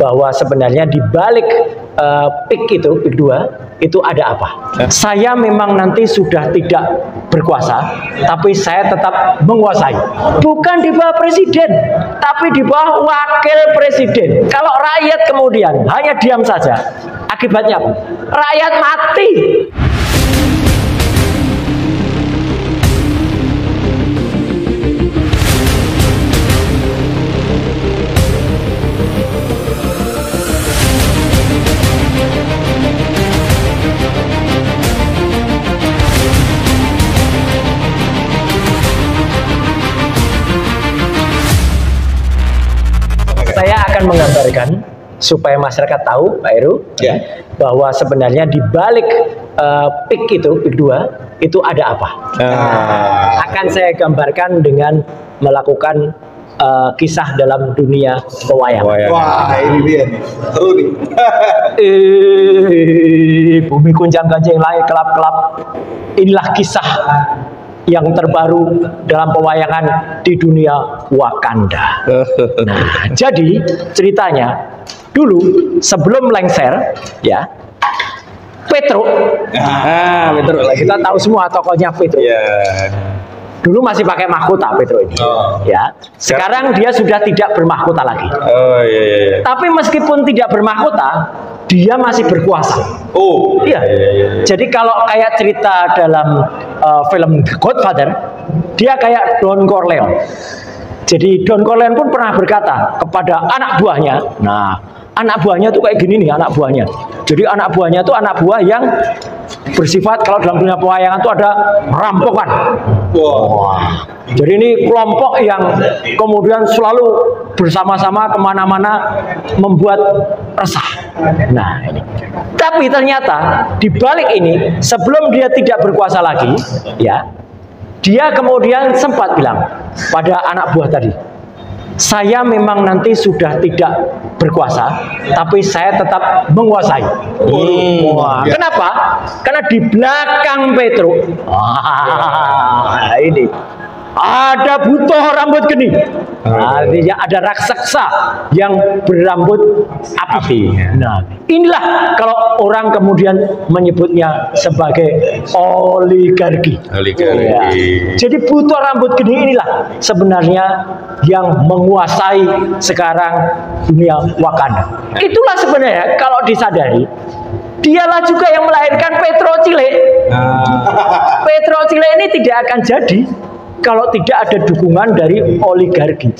bahwa sebenarnya di balik PIK itu, PIK 2 itu ada apa. Saya memang nanti sudah tidak berkuasa, tapi saya tetap menguasai. Bukan di bawah presiden, tapi di bawah wakil presiden. Kalau rakyat kemudian hanya diam saja, akibatnya apa? Rakyat mati. Saya akan menggambarkan supaya masyarakat tahu, Pak Heru, ya, bahwa sebenarnya di balik PIK itu, PIK 2 itu ada apa. Akan saya gambarkan dengan melakukan kisah dalam dunia pewayangan. Wah, ini dia nih, seru nih. Bumi gunjang-ganjing, langit kelap-kelap. Inilah kisah yang terbaru dalam pewayangan di dunia Wakanda. Nah, jadi ceritanya dulu sebelum lengser, ya, Petro. Petro. Kita tahu semua tokohnya Petro. Dulu masih pakai mahkota Petro ini, ya. Sekarang dia sudah tidak bermahkota lagi. Tapi meskipun tidak bermahkota, dia masih berkuasa. Iya. Jadi kalau kayak cerita dalam film The Godfather, dia kayak Don Corleone. Jadi Don Corleone pun pernah berkata kepada anak buahnya, nah, anak buahnya tuh kayak gini nih, anak buahnya. Jadi anak buahnya tuh anak buah yang bersifat, kalau dalam dunia pewayangan itu ada rampokan. Wah. Jadi ini kelompok yang kemudian selalu bersama-sama kemana-mana membuat resah. Nah ini. Tapi ternyata di balik ini, sebelum dia tidak berkuasa lagi, ya, dia kemudian sempat bilang pada anak buah tadi, saya memang nanti sudah tidak berkuasa, tapi saya tetap menguasai. Kenapa? Karena di belakang Petro, ini ada butuh rambut geni. Artinya ada raksasa yang berambut api. Nah, inilah kalau orang kemudian menyebutnya sebagai oligarki. Ya. Jadi butuh rambut geni inilah sebenarnya yang menguasai sekarang dunia Wakanda. Itulah sebenarnya kalau disadari, dialah juga yang melahirkan Petro Chile. Petro Chile ini tidak akan jadi kalau tidak ada dukungan dari oligarki.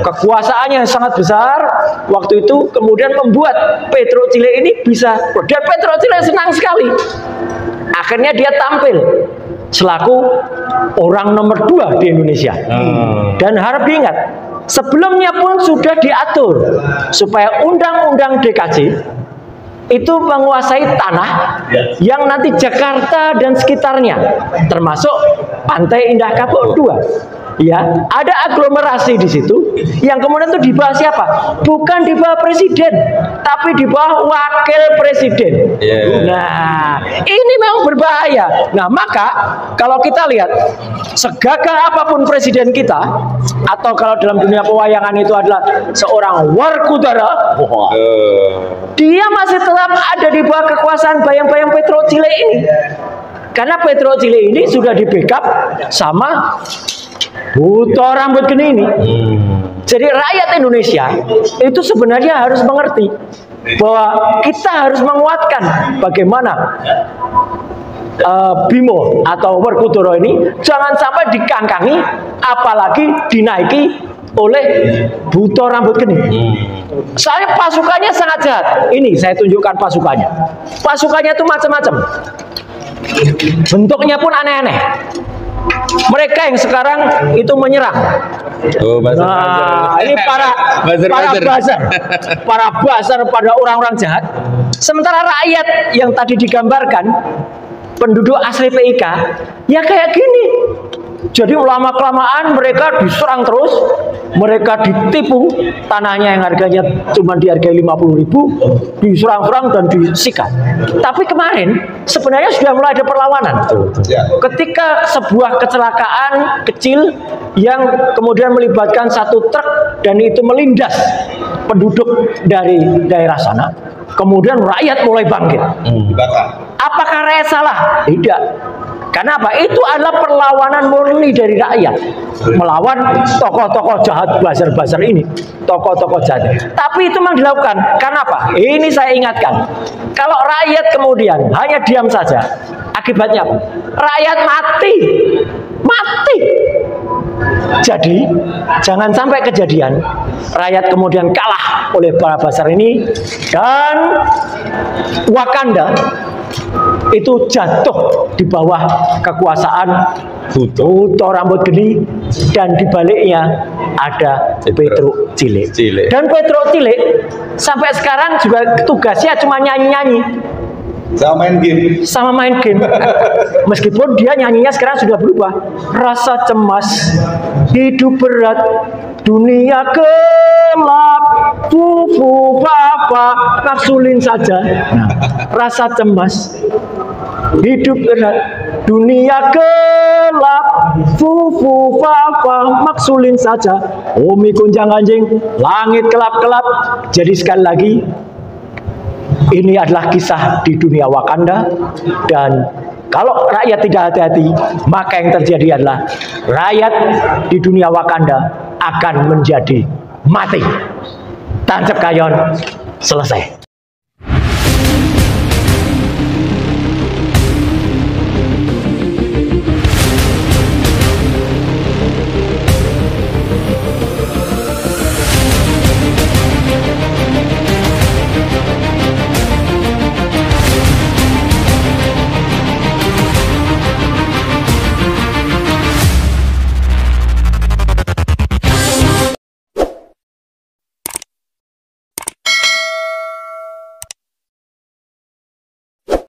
Kekuasaannya yang sangat besar waktu itu kemudian membuat Petro Chile ini bisa, dan Petro Chile senang sekali. Akhirnya dia tampil selaku orang nomor 2 di Indonesia. Dan harap diingat, sebelumnya pun sudah diatur supaya undang-undang DKJ itu menguasai tanah yang nanti Jakarta dan sekitarnya, termasuk Pantai Indah Kapuk 2. Ya, ada aglomerasi di situ yang kemudian itu di bawah siapa? Bukan di bawah presiden, tapi di bawah wakil presiden. Nah, ini memang berbahaya. Nah, maka kalau kita lihat segagah apapun presiden kita, atau kalau dalam dunia pewayangan itu adalah seorang Werkudara, dia masih tetap ada di bawah kekuasaan bayang-bayang Petro Chile ini. Karena Petro Chile ini sudah di backup sama butuh rambut geni ini. Jadi rakyat Indonesia itu sebenarnya harus mengerti bahwa kita harus menguatkan bagaimana Bimo atau Werkudara ini jangan sampai dikangkangi, apalagi dinaiki oleh butuh rambut geni. Soalnya pasukannya sangat jahat. Ini saya tunjukkan pasukannya. Pasukannya itu macam-macam. Bentuknya pun aneh-aneh. Mereka yang sekarang itu menyerang. Nah, ini para bazar pada orang-orang jahat. Sementara rakyat yang tadi digambarkan penduduk asli PIK ya kayak gini. Jadi lama-kelamaan mereka diserang terus, mereka ditipu, tanahnya yang harganya cuma dihargai 50.000, diserang-serang dan disikat. Tapi kemarin sebenarnya sudah mulai ada perlawanan. Ketika sebuah kecelakaan kecil yang kemudian melibatkan satu truk dan itu melindas penduduk dari daerah sana, kemudian rakyat mulai bangkit. Apakah rakyat salah? Tidak. Karena apa? Itu adalah perlawanan murni dari rakyat melawan tokoh-tokoh jahat buzzer-buzzer ini, tokoh-tokoh jahat. Tapi itu memang dilakukan. Karena apa? Ini saya ingatkan. Kalau rakyat kemudian hanya diam saja, akibatnya apa? Rakyat mati. Jadi jangan sampai kejadian rakyat kemudian kalah oleh para buzzer ini dan Wakanda itu jatuh di bawah kekuasaan Uto rambut geni, dan dibaliknya ada Petro Cilik. Dan Petro Cilik sampai sekarang juga tugasnya cuma nyanyi-nyanyi sama main game. Meskipun dia nyanyinya sekarang sudah berubah. Rasa cemas, hidup berat, dunia gelap, fufu papa, maksulin saja. Nah, rasa cemas, hidup berat, dunia gelap, fufu papa, maksulin saja. Umi gunjang anjing, langit kelap-kelap. Jadi sekali lagi, ini adalah kisah di dunia Wakanda, dan kalau rakyat tidak hati-hati, maka yang terjadi adalah rakyat di dunia Wakanda akan menjadi mati. Tancap kayon, selesai.